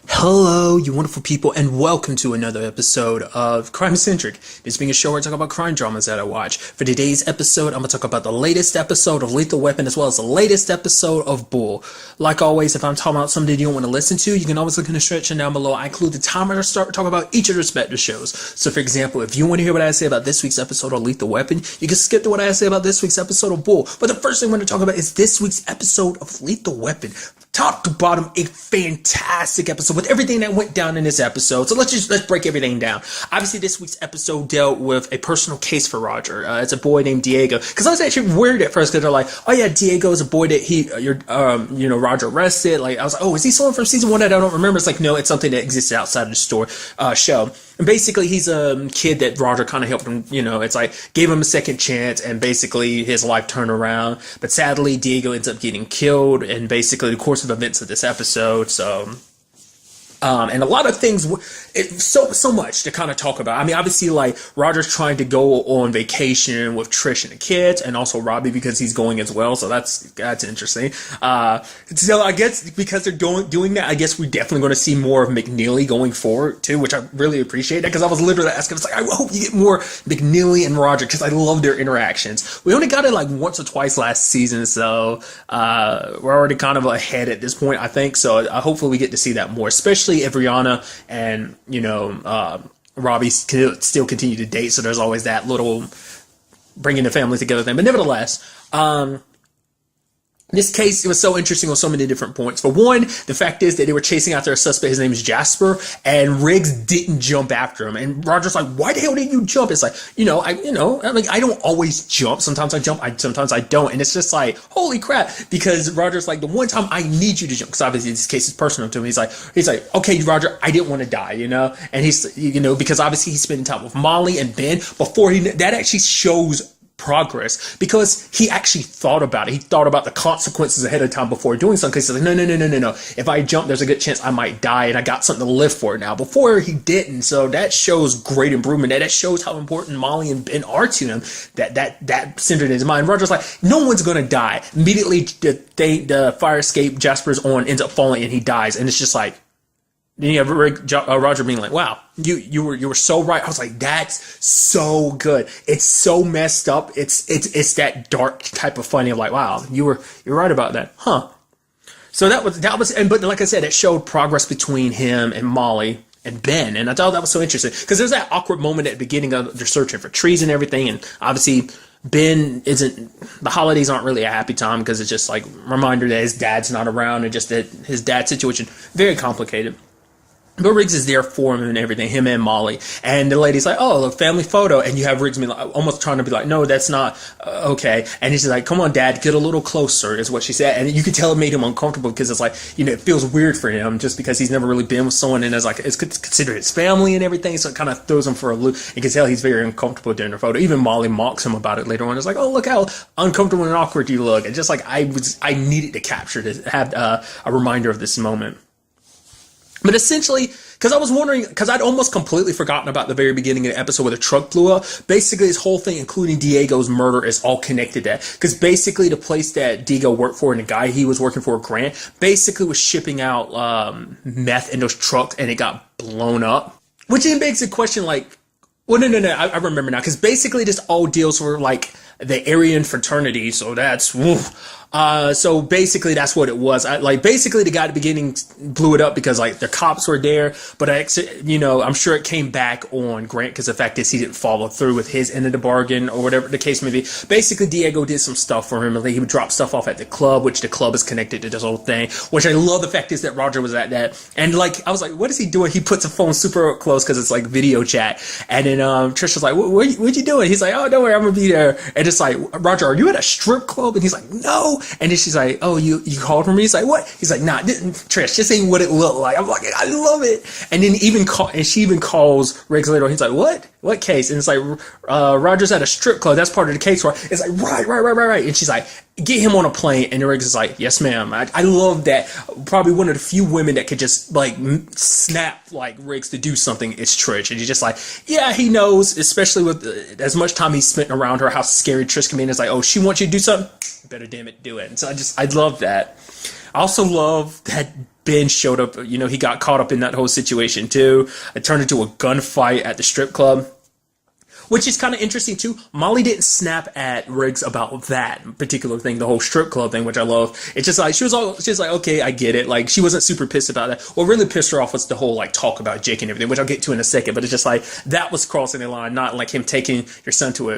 Hello, you wonderful people, and welcome to another episode of Centric. This being a show where I talk about crime dramas that I watch. For today's episode, I'm going to talk about the latest episode of Lethal Weapon as well as the latest episode of Bull. Like always, if I'm talking about something you don't want to listen to, you can always look in the description down below. I include the timer to start talking about each of the respective shows. So for example, if you want to hear what I say about this week's episode of Lethal Weapon, you can skip to what I say about this week's episode of Bull. But the first thing I'm going to talk about is this week's episode of Lethal Weapon. Top to bottom, a fantastic episode with everything that went down in this episode. So let's break everything down. Obviously, this week's episode dealt with a personal case for Roger. It's a boy named Diego. Because I was actually worried at first because they're like, oh yeah, Diego is a boy that Roger arrested. Like I was like, oh, is he someone from season one that I don't remember? It's like, no, it's something that existed outside of the show. And basically, he's a kid that Roger kind of helped him, it's like, gave him a second chance, and basically his life turned around. But sadly, Diego ends up getting killed, and basically the course of events of this episode, and a lot of things, so much to kind of talk about. I mean, obviously, like, Roger's trying to go on vacation with Trish and the kids, and also Robbie because he's going as well, so that's interesting. So I guess because they're doing that, I guess we're definitely going to see more of McNeely going forward, too, which I really appreciate that, because I was literally asking, I hope you get more McNeely and Roger, because I love their interactions. We only got it, like, once or twice last season, so we're already kind of ahead at this point, I think, so hopefully we get to see that more, especially if Rihanna and Robbie still continue to date, so there's always that little bringing the family together thing. But nevertheless, this case, it was so interesting on so many different points. For one, the fact is that they were chasing after a suspect. His name is Jasper, and Riggs didn't jump after him. And Roger's like, "Why the hell didn't you jump?" It's like, I don't always jump. Sometimes I jump. Sometimes I don't. And it's just like, holy crap! Because Roger's like, the one time I need you to jump, because obviously this case is personal to him. He's like, okay, Roger, I didn't want to die, And he's, because obviously he's spending time with Molly and Ben before that actually shows progress, because he actually thought about it. He thought about the consequences ahead of time before doing something. He's like, no. If I jump, there's a good chance I might die, and I got something to live for now. Before, he didn't. So that shows great improvement. That shows how important Molly and Ben are to him. That centered in his mind. Roger's like, no one's gonna die. Immediately, the fire escape Jasper's on ends up falling, and he dies. And it's just like, then you have Roger being like, wow, you were so right. I was like, that's so good. It's so messed up. It's that dark type of funny of like, wow, you're right about that. Huh. So that was, but like I said, it showed progress between him and Molly and Ben. And I thought that was so interesting, because there's that awkward moment at the beginning of they're searching for trees and everything. And obviously Ben the holidays aren't really a happy time, because it's just like a reminder that his dad's not around, and just that his dad's situation, very complicated. But Riggs is there for him and everything, him and Molly. And the lady's like, oh, look, family photo. And you have Riggs being like, almost trying to be like, no, that's not okay. And he's like, come on, Dad, get a little closer, is what she said. And you could tell it made him uncomfortable, because it's like, it feels weird for him, just because he's never really been with someone, and it's considered his family and everything. So it kind of throws him for a loop. You can tell he's very uncomfortable during the photo. Even Molly mocks him about it later on. It's like, oh, look how uncomfortable and awkward you look. And just like, I needed to capture this, have a reminder of this moment. But essentially, because I was wondering, because I'd almost completely forgotten about the very beginning of the episode where the truck blew up. Basically, this whole thing, including Diego's murder, is all connected to that. Because basically, the place that Diego worked for and the guy he was working for, Grant, basically was shipping out meth in those trucks, and it got blown up. Which then begs the question, like, well, no, I remember now. Because basically, this all deals with, like, the Aryan fraternity, so that's, woof. So basically that's what it was. Basically the guy at the beginning blew it up because like the cops were there, but I'm sure it came back on Grant, because the fact is he didn't follow through with his end of the bargain, or whatever the case may be. Basically Diego did some stuff for him, and he would drop stuff off at the club, which the club is connected to this whole thing, which I love. The fact is that Roger was at that, and like I was like, what is he doing? He puts the phone super close because it's like video chat, and then Trish was like, what you doing? He's like, oh, don't worry, I'm gonna be there. And it's like, Roger, are you at a strip club? And he's like, no. And then she's like, oh, you called for me? He's like, what? He's like, nah, Trish, this ain't what it looked like. I'm like, I love it. And then she even calls Riggs later on. He's like, what case? And it's like, Roger's at a strip club. That's part of the case, right? It's like, right. And she's like, get him on a plane. And Riggs is like, yes, ma'am. I love that. Probably one of the few women that could just like snap like Riggs to do something is Trish. And he's just like, yeah, he knows, especially with as much time he's spent around her, how scary Trish can be. And it's like, oh, she wants you to do something? Better damn it, do it. And so I love that. I also love that Ben showed up, he got caught up in that whole situation too. It turned into a gunfight at the strip club. Which is kind of interesting too. Molly didn't snap at Riggs about that particular thing, the whole strip club thing, which I love. It's just like, she was like, okay, I get it. Like, she wasn't super pissed about that. What really pissed her off was the whole, like, talk about Jake and everything, which I'll get to in a second. But it's just like, that was crossing the line, not like him taking your son to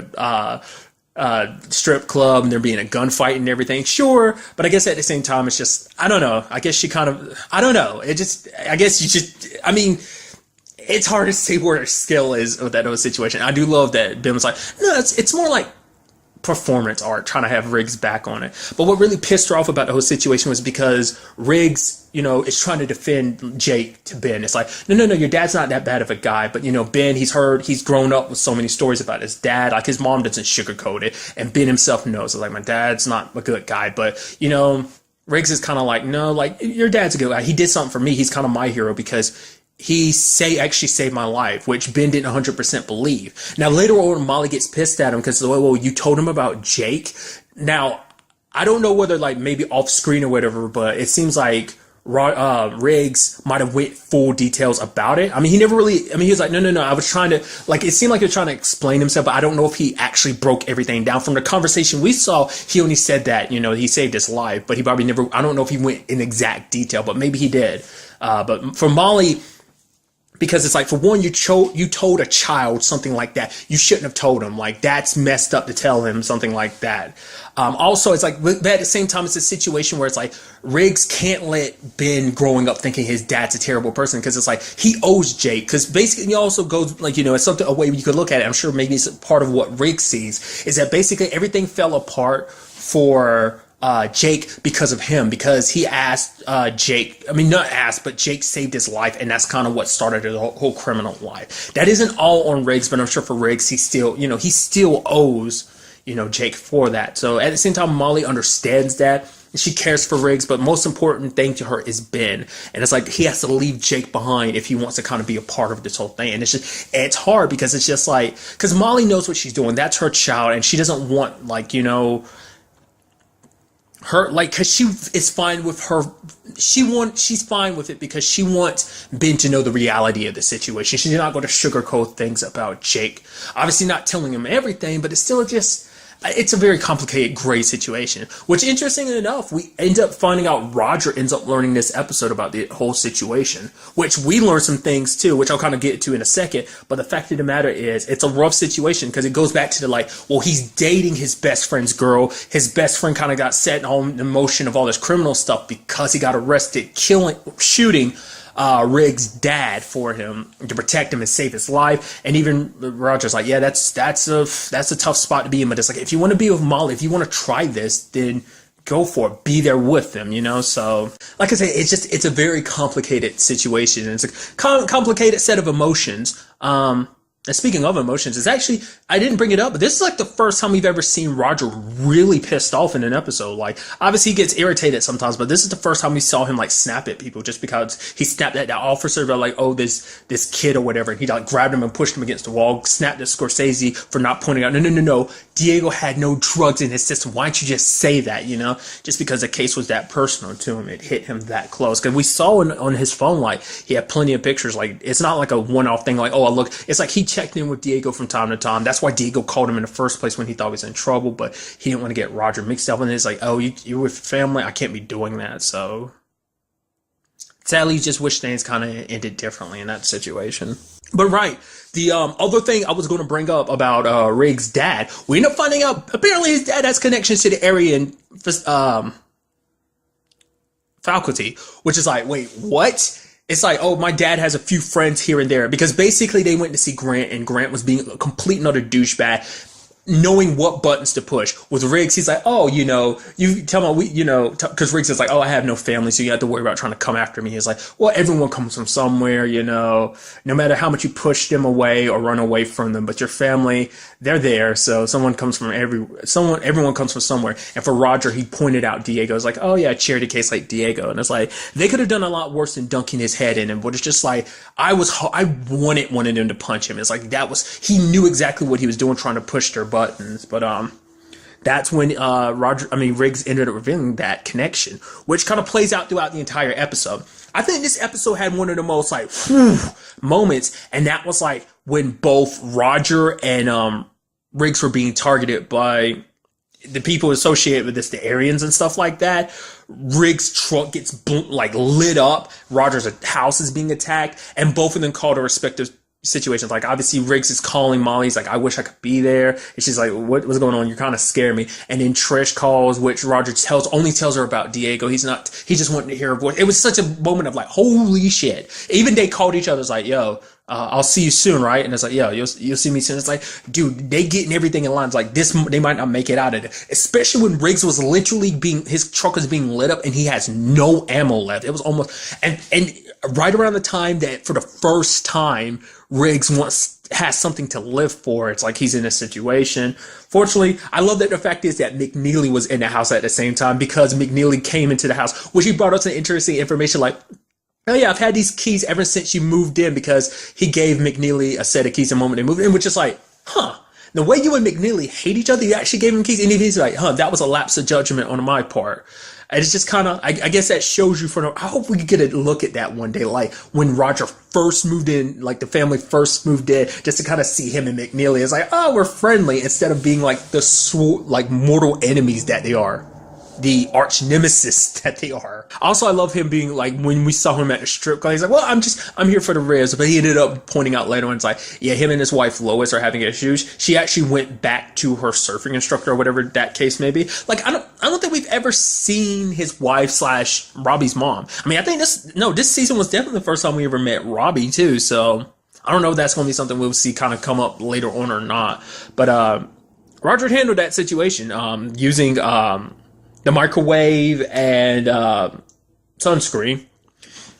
a strip club and there being a gunfight and everything. Sure. But I guess at the same time, it's just, I don't know. I guess she kind of, I don't know. It's hard to say where her skill is with that whole situation. I do love that Ben was like, no, it's more like performance art, trying to have Riggs back on it. But what really pissed her off about the whole situation was because Riggs, is trying to defend Jake to Ben. It's like, no, your dad's not that bad of a guy. But, Ben, he's grown up with so many stories about his dad. Like, his mom doesn't sugarcoat it. And Ben himself knows. It's like, my dad's not a good guy. But, Riggs is kind of like, no, like, your dad's a good guy. He did something for me. He's kind of my hero because he actually saved my life, which Ben didn't 100% believe. Now, later on, Molly gets pissed at him because, well, you told him about Jake. Now, I don't know whether, like, maybe off screen or whatever, but it seems like Riggs might have went full details about it. I mean, he was like, no, I was trying to, like, it seemed like he was trying to explain himself, but I don't know if he actually broke everything down. From the conversation we saw, he only said that, he saved his life, but he probably never, I don't know if he went in exact detail, but maybe he did. But for Molly, because it's like, for one, you told a child something like that. You shouldn't have told him. Like, that's messed up to tell him something like that. Also, it's like, but at the same time, it's a situation where it's like, Riggs can't let Ben growing up thinking his dad's a terrible person, because it's like, he owes Jake. Because basically, he also goes, like, it's something, a way you could look at it. I'm sure maybe it's part of what Riggs sees, is that basically everything fell apart for Jake because of him, because he asked Jake, not asked, but Jake saved his life, and that's kind of what started his whole criminal life. That isn't all on Riggs, but I'm sure for Riggs, he still owes, Jake for that. So at the same time, Molly understands that. She cares for Riggs, but most important thing to her is Ben. And it's like, he has to leave Jake behind if he wants to kind of be a part of this whole thing. And it's hard because it's just like, because Molly knows what she's doing. That's her child, and she doesn't want, like, her, like, because she is fine with her, she's fine with it because she wants Ben to know the reality of the situation. She's not going to sugarcoat things about Jake. Obviously not telling him everything, but it's still just, it's a very complicated gray situation, which, interestingly enough, we end up finding out Roger ends up learning this episode about the whole situation, which we learn some things too, which I'll kind of get to in a second. But the fact of the matter is, it's a rough situation because it goes back to the, like, well, he's dating his best friend's girl. His best friend kind of got set on the motion of all this criminal stuff because he got arrested shooting Riggs' dad for him to protect him and save his life. And even Roger's like, yeah, that's a tough spot to be in. But it's like, if you want to be with Molly, if you want to try this, then go for it. Be there with them, So, like I say, it's a very complicated situation. It's a complicated set of emotions. And speaking of emotions, it's actually, I didn't bring it up, but this is like the first time we've ever seen Roger really pissed off in an episode. Like, obviously he gets irritated sometimes, but this is the first time we saw him, like, snap at people just because he snapped at that officer about, like, oh, this kid or whatever. And he, like, grabbed him and pushed him against the wall, snapped at Scorsese for not pointing out, no. Diego had no drugs in his system. Why don't you just say that, Just because the case was that personal to him, it hit him that close. Because we saw on his phone, like, he had plenty of pictures. Like, it's not like a one-off thing, like, oh, look. It's like he checked in with Diego from time to time. That's why Diego called him in the first place when he thought he was in trouble, but he didn't want to get Roger mixed up. And it's like, oh, you're with family? I can't be doing that. So, sadly, you just wish things kind of ended differently in that situation. But right, the other thing I was going to bring up about Riggs' dad, we end up finding out apparently his dad has connections to the Aryan faculty, which is like, wait, what? It's like, oh, my dad has a few friends here and there, because basically they went to see Grant, and Grant was being a complete and utter douchebag, knowing what buttons to push. With Riggs, he's like, oh, you tell me, because Riggs is like, oh, I have no family, so you have to worry about trying to come after me. He's like, well, everyone comes from somewhere, no matter how much you push them away or run away from them, but your family, they're there. So everyone comes from somewhere. And for Roger, he pointed out Diego. It's like, oh yeah, charity case like Diego. And it's like, they could have done a lot worse than dunking his head in him, but it's just like, I wanted him to punch him. It's like, he knew exactly what he was doing, trying to push their buttons. But that's when Riggs ended up revealing that connection, which kind of plays out throughout the entire episode. I think this episode had one of the most like moments, and that was like when both Roger and Riggs were being targeted by the people associated with this, the Aryans and stuff like that. Riggs' truck gets lit up. Roger's house is being attacked, and both of them call their respective situations. Like, obviously Riggs is calling Molly. He's like, I wish I could be there. And she's like, what's going on? You're kind of scaring me. And then Trish calls, which Roger only tells her about Diego. He just wanted to hear her voice. It was such a moment of like, holy shit. Even they called each other. It's like, yo, I'll see you soon, right? And it's like, yo, you'll see me soon. It's like, dude, they getting everything in line. It's like, they might not make it out of it. Especially when Riggs was literally his truck was being lit up and he has no ammo left. It was almost, and right around the time that for the first time, Riggs has something to live for. It's like he's in a situation. Fortunately, I love that the fact is that McNeely was in the house at the same time, because McNeely came into the house, which he brought us some interesting information like, oh yeah, I've had these keys ever since you moved in, because he gave McNeely a set of keys the moment they moved in, which is like, the way you and McNeely hate each other, you actually gave him keys, and he's like, that was a lapse of judgment on my part. And it's just kind of, I guess that shows you I hope we could get a look at that one day, like when Roger first moved in, like the family first moved in, just to kind of see him and McNeely. It's like, oh, we're friendly, instead of being like the mortal enemies that they are. The arch nemesis that they are. Also, I love him being like, when we saw him at the strip club, he's like, well, I'm here for the ribs. But he ended up pointing out later on, it's like, yeah, him and his wife Lois are having issues. She actually went back to her surfing instructor, or whatever that case may be. Like, I don't think we've ever seen his wife / Robbie's mom. I mean, I think this season was definitely the first time we ever met Robbie too. So I don't know if that's going to be something we'll see kind of come up later on or not. But Roger handled that situation using the microwave and sunscreen,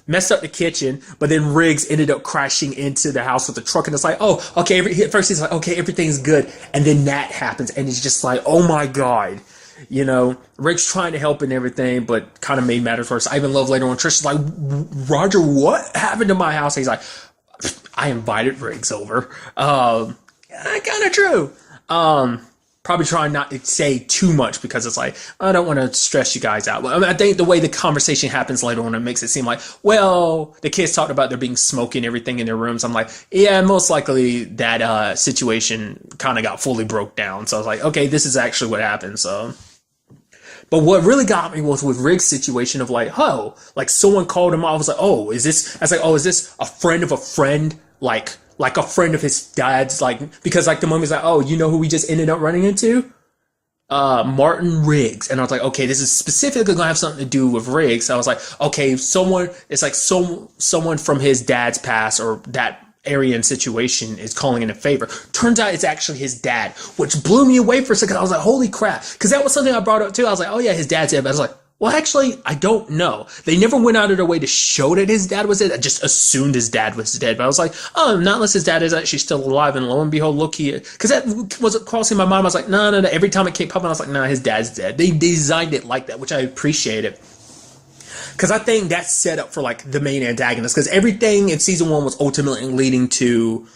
messed up the kitchen, but then Riggs ended up crashing into the house with the truck, and it's like, oh, okay, first he's like, okay, everything's good, and then that happens, and it's just like, oh my god, Riggs trying to help and everything, but kind of made matters worse. I even love later on, Trish is like, Roger, what happened to my house? He's like, I invited Riggs over. Kind of true. Probably trying not to say too much, because it's like, I don't want to stress you guys out. I mean, I think the way the conversation happens later on, it makes it seem like, well, the kids talked about there being smoke and everything in their rooms. I'm like, yeah, most likely that situation kind of got fully broke down. So I was like, okay, this is actually what happened. So, but what really got me was with Riggs' situation of like, like someone called him. I was like, is this a friend of a friend? Like a friend of his dad's, like, because like the mommy's like, oh, you know who we just ended up running into? Martin Riggs. And I was like, okay, this is specifically gonna have something to do with Riggs. So I was like, okay, someone from his dad's past, or that Aryan situation, is calling in a favor. Turns out it's actually his dad, which blew me away for a second. I was like, holy crap. Because that was something I brought up too. I was like, oh yeah, his dad's dead. But I was like, well, actually, I don't know. They never went out of their way to show that his dad was dead. I just assumed his dad was dead. But I was like, oh, not unless his dad is actually still alive. And lo and behold, look here. Because that was crossing my mind. I was like, no. Every time it kept popping, I was like, no, his dad's dead. They designed it like that, which I appreciated. Because I think that's set up for like the main antagonist. Because everything in season 1 was ultimately leading to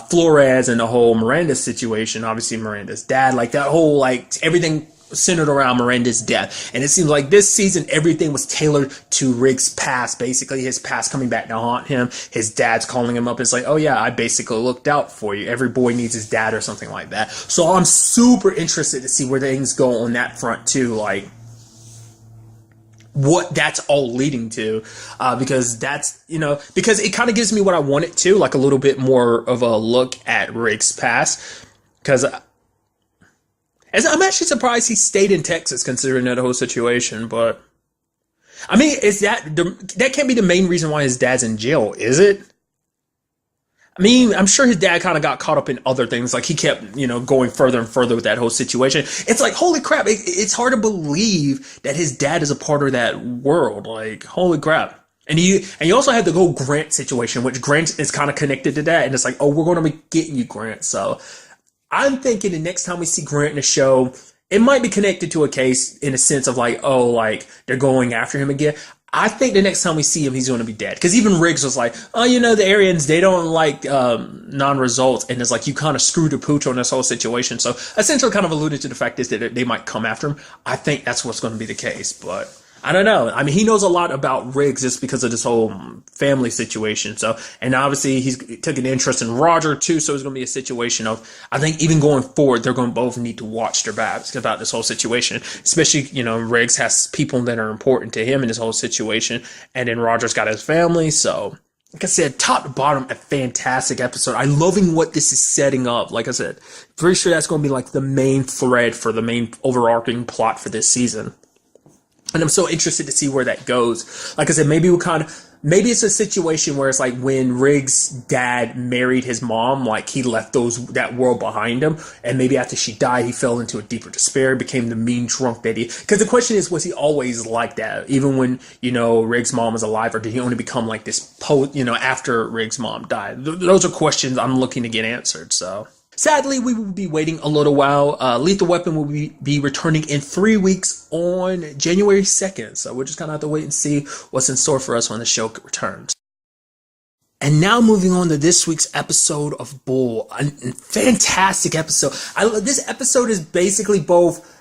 Flores and the whole Miranda situation. Obviously, Miranda's dad. Like that whole, like, everything centered around Miranda's death. And it seems like this season, everything was tailored to Riggs' past. Basically, his past coming back to haunt him. His dad's calling him up. It's like, oh yeah, I basically looked out for you. Every boy needs his dad, or something like that. So I'm super interested to see where things go on that front too. Like, what that's all leading to, because that's, because it kind of gives me what I want it to, like a little bit more of a look at Riggs' past. Because I'm actually surprised he stayed in Texas, considering that whole situation. But I mean, that can't be the main reason why his dad's in jail, is it? I mean, I'm sure his dad kind of got caught up in other things. Like, he kept, going further and further with that whole situation. It's like, holy crap, it's hard to believe that his dad is a part of that world. Like, holy crap. And you also had the whole Grant situation, which Grant is kind of connected to that. And it's like, oh, we're going to be getting you, Grant. So I'm thinking the next time we see Grant in the show, it might be connected to a case in a sense of like, oh, like they're going after him again. I think the next time we see him, he's going to be dead. Because even Riggs was like, oh, the Aryans, they don't like non-results. And it's like, you kind of screwed the pooch on this whole situation. So essentially kind of alluded to the fact is that they might come after him. I think that's what's going to be the case. But I don't know. I mean, he knows a lot about Riggs just because of this whole family situation. So, and obviously he took an interest in Roger too. So it's going to be a situation of, I think even going forward, they're going to both need to watch their backs about this whole situation. Especially, Riggs has people that are important to him in this whole situation. And then Roger's got his family. So, like I said, top to bottom, a fantastic episode. I'm loving what this is setting up. Like I said, pretty sure that's going to be like the main thread for the main overarching plot for this season. And I'm so interested to see where that goes. Like I said, maybe maybe it's a situation where it's like when Riggs' dad married his mom, like he left that world behind him. And maybe after she died, he fell into a deeper despair, became the mean drunk that because the question is, was he always like that? Even when, Riggs' mom was alive, or did he only become like this after Riggs' mom died? Those are questions I'm looking to get answered. So. Sadly, we will be waiting a little while. Lethal Weapon will be returning in 3 weeks on January 2nd. So we're just going to have to wait and see what's in store for us when the show returns. And now moving on to this week's episode of Bull. A fantastic episode. This episode is basically both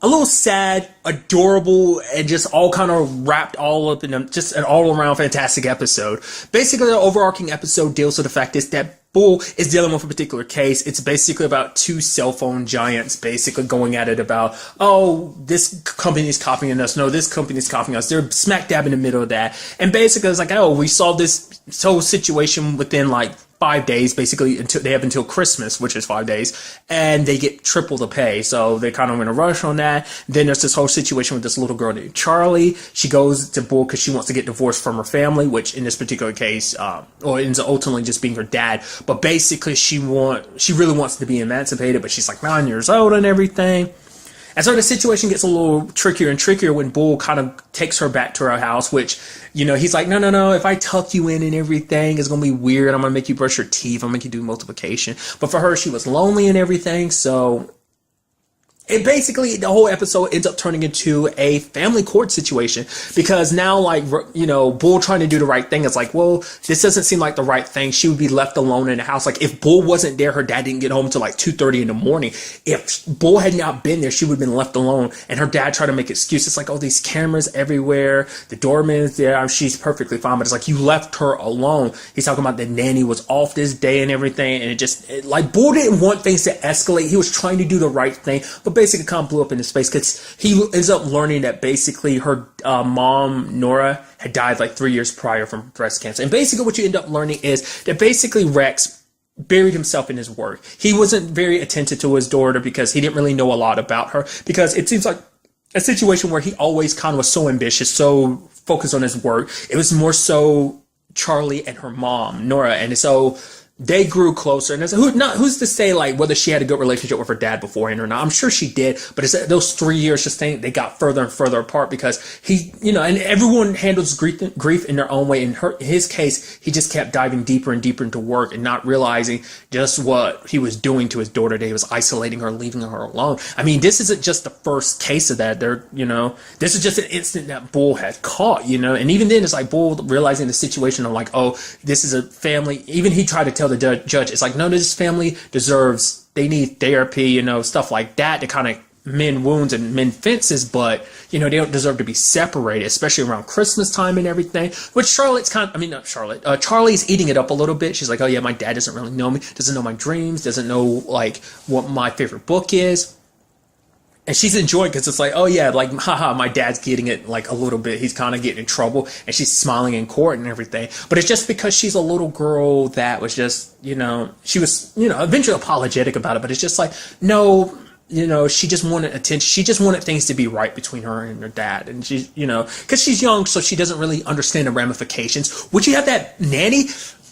a little sad, adorable, and just all kind of wrapped all up in just an all-around fantastic episode. Basically, the overarching episode deals with the fact that Bull is dealing with a particular case. It's basically about two cell phone giants basically going at it about, oh, this company is copying us. No, this company is copying us. They're smack dab in the middle of that. And basically it's like, oh, we solved this whole situation within like 5 days, basically until Christmas, which is 5 days, and they get triple the pay. So they're kind of in a rush on that. Then there's this whole situation with this little girl named Charlie. She goes to Bull because she wants to get divorced from her family, which in this particular case, or ends up ultimately just being her dad. But basically she really wants to be emancipated, but she's like 9 years old and everything. And so the situation gets a little trickier and trickier when Bull kind of takes her back to her house, which, he's like, no, if I tuck you in and everything, it's going to be weird. I'm going to make you brush your teeth. I'm going to make you do multiplication. But for her, she was lonely and everything. So it basically, the whole episode ends up turning into a family court situation because now, like, Bull trying to do the right thing is like, well, this doesn't seem like the right thing. She would be left alone in the house. Like, if Bull wasn't there, her dad didn't get home until like 2:30 in the morning. If Bull had not been there, she would have been left alone. And her dad tried to make excuses like, oh, these cameras everywhere. The doorman's there. She's perfectly fine. But it's like, you left her alone. He's talking about the nanny was off this day and everything. And like, Bull didn't want things to escalate. He was trying to do the right thing. But basically kind of blew up in his face because he ends up learning that basically her mom, Nora, had died like 3 years prior from breast cancer. And basically what you end up learning is that basically Rex buried himself in his work. He wasn't very attentive to his daughter because he didn't really know a lot about her, because it seems like a situation where he always kind of was so ambitious, so focused on his work. It was more so Charlie and her mom, Nora. And so they grew closer, and who's to say like whether she had a good relationship with her dad beforehand or not? I'm sure she did, but it's those 3 years just they got further and further apart because he, and everyone handles grief in their own way. In his case, he just kept diving deeper and deeper into work and not realizing just what he was doing to his daughter. He was isolating her, leaving her alone. I mean, this isn't just the first case of that. This is just an instant that Bull had caught, and even then it's like Bull realizing the situation of like, oh, this is a family. Even he tried to tell the judge, it's like, no, this family they need therapy, stuff like that to kind of mend wounds and mend fences, but they don't deserve to be separated, especially around Christmas time and everything. Which Charlie's eating it up a little bit. She's like, oh yeah, my dad doesn't really know me, doesn't know my dreams, doesn't know like what my favorite book is. And she's enjoying because it's like, oh yeah, like, haha, my dad's getting it like a little bit. He's kind of getting in trouble, and she's smiling in court and everything. But it's just because she's a little girl that was just, she was, eventually apologetic about it. But it's just like, no, she just wanted attention. She just wanted things to be right between her and her dad. And she's, because she's young, so she doesn't really understand the ramifications. Would you have that nanny?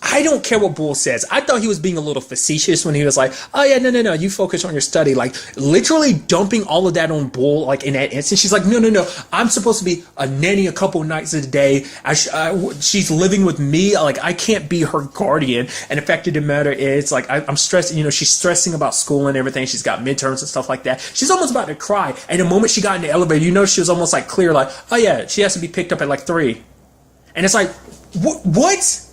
I don't care what Bull says. I thought he was being a little facetious when he was like, oh yeah, no, you focus on your study. Like, literally dumping all of that on Bull, like, in that instant. She's like, no, I'm supposed to be a nanny a couple nights a day. She's living with me. Like, I can't be her guardian. And the fact of the matter is, like, I'm stressed, she's stressing about school and everything. She's got midterms and stuff like that. She's almost about to cry. And the moment she got in the elevator, she was almost like clear, like, oh yeah, she has to be picked up at like 3. And it's like, what?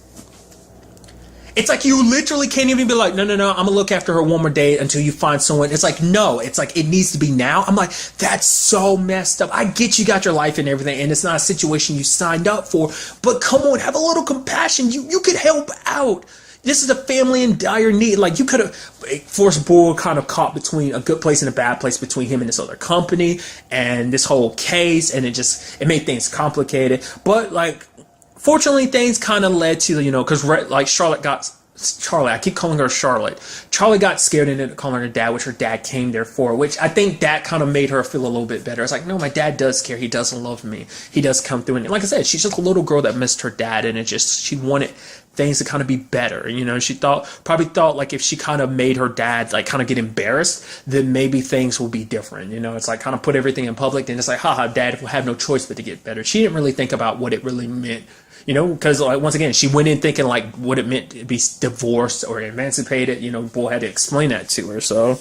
It's like you literally can't even be like, no, I'm gonna look after her one more day until you find someone. It's like, no, it's like it needs to be now. I'm like, that's so messed up. I get you got your life and everything, and it's not a situation you signed up for, but come on, have a little compassion. You could help out. This is a family in dire need. Like, you could have forced Bull kind of caught between a good place and a bad place between him and this other company and this whole case, and it made things complicated. But like, fortunately, things kind of led to, because like Charlotte, I keep calling her Charlotte. Charlie got scared and ended up calling her dad, which her dad came there for, which I think that kind of made her feel a little bit better. It's like, no, my dad does care. He doesn't love me. He does come through. And like I said, she's just a little girl that missed her dad, and she wanted things to kind of be better. She probably thought like if she kind of made her dad like kind of get embarrassed, then maybe things will be different. It's like kind of put everything in public, then it's like, haha, dad will have no choice but to get better. She didn't really think about what it really meant. Because like, once again, she went in thinking like what it meant to be divorced or emancipated. Bull had to explain that to her. So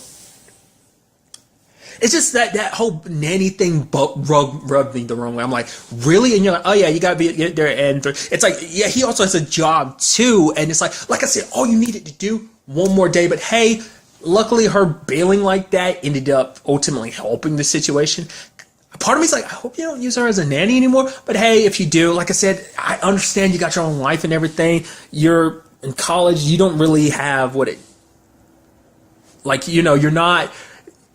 it's just that whole nanny thing rubbed me the wrong way. I'm like, really? And you're like, oh yeah, you gotta get there. And it's like, yeah, he also has a job too. And it's like I said, all you needed to do one more day. But hey, luckily her bailing like that ended up ultimately helping the situation. Part of me is like, I hope you don't use her as a nanny anymore. But hey, if you do, like I said, I understand you got your own life and everything. You're in college. You don't really have you're not,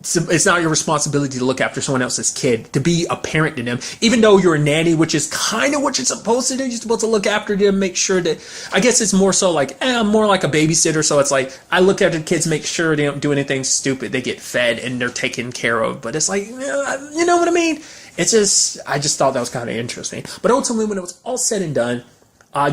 it's not your responsibility to look after someone else's kid, to be a parent to them. Even though you're a nanny, which is kind of what you're supposed to do. You're supposed to look after them, make sure that, I guess it's more so like, I'm more like a babysitter. So it's like, I look after the kids, make sure they don't do anything stupid. They get fed and they're taken care of. But it's like, you know what I mean? I just thought that was kind of interesting. But ultimately, when it was all said and done,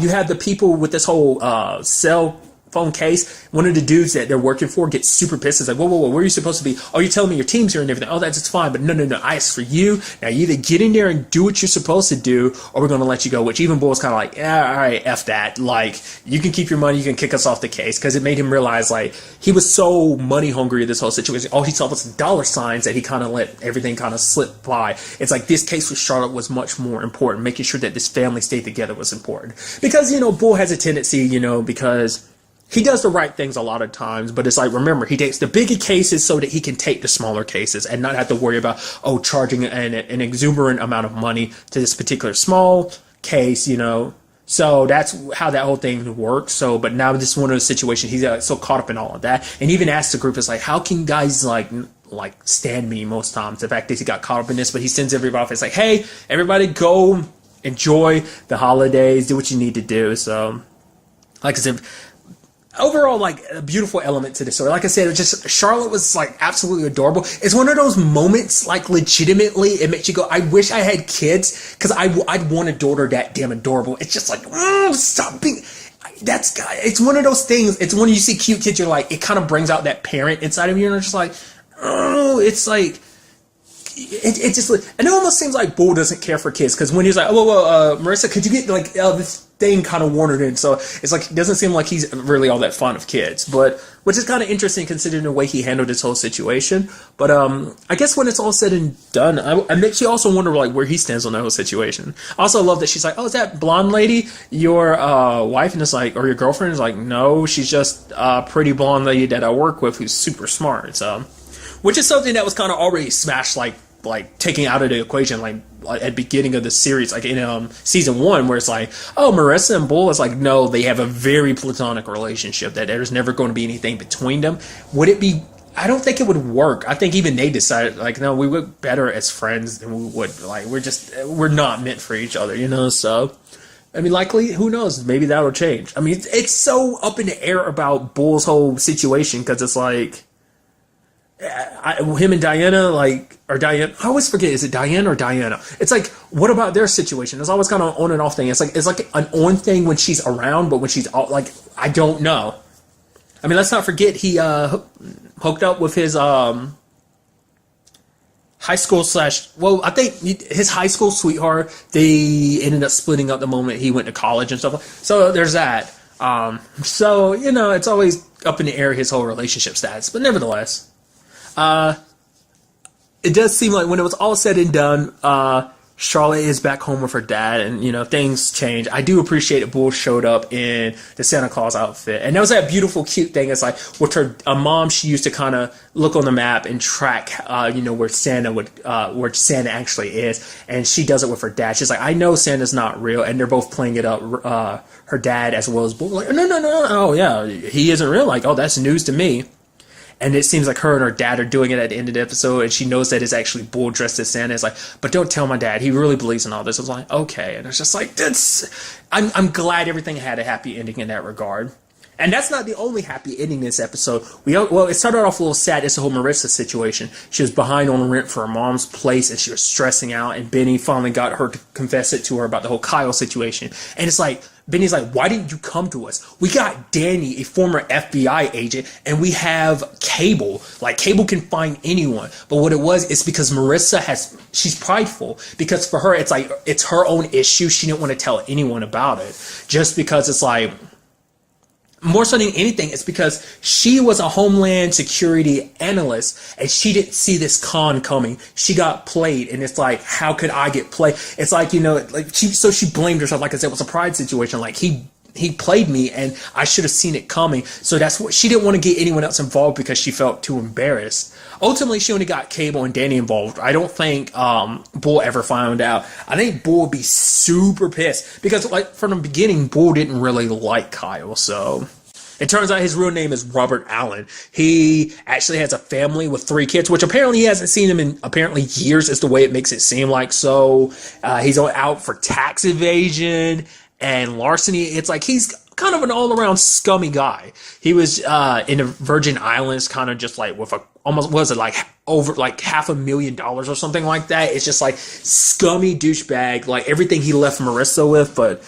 you had the people with this whole cell phone case. One of the dudes that they're working for gets super pissed. It's like, whoa, where are you supposed to be? Oh, you're telling me your team's here and everything. Oh, that's fine. But no, I asked for you. Now you either get in there and do what you're supposed to do, or we're going to let you go. Which even Bull's kind of like, yeah, all right, F that. Like, you can keep your money. You can kick us off the case. Because it made him realize, like, he was so money hungry in this whole situation. All he saw was dollar signs that he kind of let everything kind of slip by. It's like this case with Charlotte was much more important. Making sure that this family stayed together was important. Because, Bull has a tendency, because he does the right things a lot of times, but it's like, remember, he takes the bigger cases so that he can take the smaller cases and not have to worry about, charging an exuberant amount of money to this particular small case, So that's how that whole thing works. So, but now this is one of those situations, he's so caught up in all of that. And even asked the group, it's like, how can guys like stand me most times? The fact that he got caught up in this, but he sends everybody off. It's like, hey, everybody go enjoy the holidays, do what you need to do. So, like I said, overall, like, a beautiful element to the story. Like I said, Charlotte was like absolutely adorable. It's one of those moments, like, legitimately, it makes you go, I wish I had kids, because I'd want a daughter that damn adorable. It's just like, stop being, it's one of those things. It's when you see cute kids, you're like, it kind of brings out that parent inside of you, and it's just like, it's like, it just, and it almost seems like Bull doesn't care for kids, because when he's like, Marissa, could you get like this thing kind of wandered in, so it's like, it doesn't seem like he's really all that fond of kids, but which is kind of interesting considering the way he handled this whole situation. But I guess when it's all said and done, I makes you also wonder like where he stands on that whole situation. I also love that she's like, oh, is that blonde lady your wife? And it's like, or your girlfriend? Is like, no, she's just a pretty blonde lady that I work with who's super smart. So, which is something that was kind of already smashed, like taking out of the equation, like at the beginning of the series, like in season 1, where it's like, oh, Marissa and Bull is like, no, they have a very platonic relationship, that there's never going to be anything between them. Would it be? I don't think it would work. I think even they decided, like, no, we work better as friends than we would, like, we're not meant for each other, So, I mean, likely, who knows? Maybe that'll change. I mean, it's so up in the air about Bull's whole situation, because it's like, him and Diana, like, or Diane, I always forget, is it Diane or Diana? It's like, what about their situation? It's always kind of on and off thing. It's like an on thing when she's around, but when she's out, like, I don't know. I mean, let's not forget he hooked up with his high school I think his high school sweetheart. They ended up splitting up the moment he went to college and stuff. So there's that. So, it's always up in the air, his whole relationship status. But nevertheless, it does seem like when it was all said and done, Charlotte is back home with her dad, and things change. I do appreciate that Bull showed up in the Santa Claus outfit, and that was that beautiful, cute thing. It's like with her mom, she used to kind of look on the map and track, where Santa actually is, and she does it with her dad. She's like, I know Santa's not real, and they're both playing it up. Her dad as well as Bull, like, no, oh yeah, he isn't real. Like, oh, that's news to me. And it seems like her and her dad are doing it at the end of the episode, and she knows that it's actually Bull dressed as Santa. It's like, but don't tell my dad. He really believes in all this. I was like, okay. And it's just like, I'm glad everything had a happy ending in that regard. And that's not the only happy ending in this episode. It started off a little sad. It's the whole Marissa situation. She was behind on rent for her mom's place, and she was stressing out. And Benny finally got her to confess it to her about the whole Kyle situation. And it's like, Benny's like, why didn't you come to us? We got Danny, a former FBI agent, and we have Cable. Like, Cable can find anyone. But what it was, is because Marissa she's prideful. Because for her, it's like, it's her own issue. She didn't want to tell anyone about it. Just because it's like, more so than anything, it's because she was a Homeland Security analyst and she didn't see this con coming. She got played, and it's like, how could I get played? It's like, she blamed herself. Like I said, it was a pride situation. Like, he played me and I should have seen it coming. So that's what she didn't want to get anyone else involved because she felt too embarrassed. Ultimately, she only got Cable and Danny involved. I don't think Bull ever found out. I think Bull would be super pissed because, like, from the beginning, Bull didn't really like Kyle. So it turns out his real name is Robert Allen. He actually has a family with 3 kids, which apparently he hasn't seen them in years, is the way it makes it seem like. So he's out for tax evasion and larceny. It's like he's kind of an all-around scummy guy. He was in the Virgin Islands, kind of just like with over like $500,000 or something like that. It's just like scummy douchebag, like everything he left Marissa with. But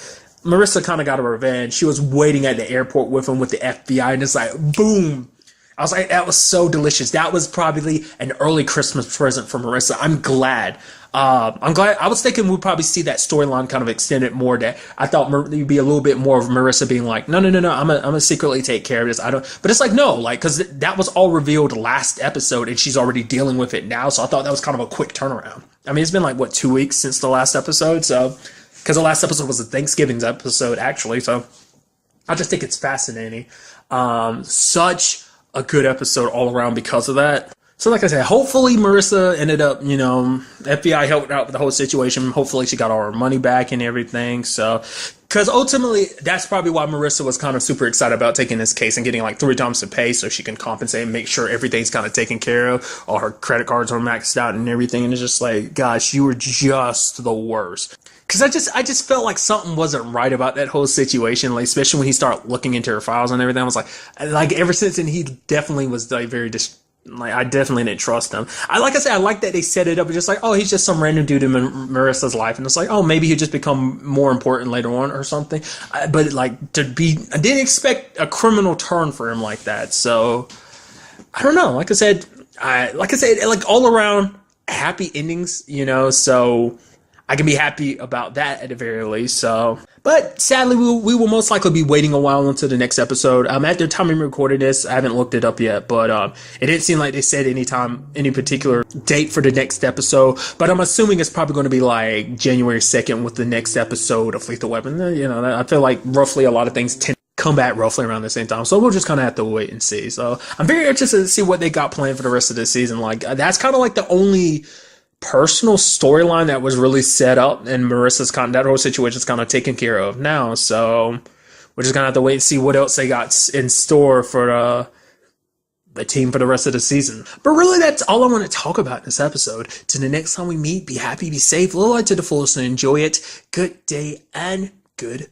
Marissa kind of got her revenge. She was waiting at the airport with him with the FBI, and it's like, boom. I was like, that was so delicious. That was probably an early Christmas present for Marissa. I'm glad. I was thinking we'd probably see that storyline kind of extended more. That I thought there'd be a little bit more of Marissa being like, no, I'm gonna secretly take care of this. But it's like, no, like, because that was all revealed last episode, and she's already dealing with it now. So I thought that was kind of a quick turnaround. I mean, it's been like 2 weeks since the last episode, so because the last episode was a Thanksgiving episode actually. So I just think it's fascinating. Such a good episode all around because of that. So like I said, hopefully Marissa ended up, FBI helped out with the whole situation. Hopefully she got all her money back and everything. So, because ultimately that's probably why Marissa was kind of super excited about taking this case and getting like 3 times the pay so she can compensate and make sure everything's kind of taken care of. All her credit cards are maxed out and everything. And it's just like, gosh, you were just the worst. Because I just felt like something wasn't right about that whole situation, like especially when he started looking into her files and everything. I was like ever since then, he definitely was like I definitely didn't trust him. I like that they set it up just like, oh, he's just some random dude in Marissa's life, and it's like, oh, maybe he'll just become more important later on or something. But like I didn't expect a criminal turn for him like that. So I don't know. Like I said, like all around happy endings, so I can be happy about that at the very least. So, but sadly, we will most likely be waiting a while until the next episode. At the time I'm recording this, I haven't looked it up yet, but it didn't seem like they said any particular date for the next episode. But I'm assuming it's probably going to be like January 2nd with the next episode of Lethal Weapon. I feel like roughly a lot of things tend to come back roughly around the same time. So we'll just kind of have to wait and see. So I'm very interested to see what they got planned for the rest of the season. Like that's kind of like the only personal storyline that was really set up, and Marissa's that whole situation is kind of taken care of now. So we're just gonna have to wait and see what else they got in store for the team for the rest of the season. But really, that's all I want to talk about in this episode. Till the next time we meet, be happy, be safe, live life to the fullest, and enjoy it. Good day and good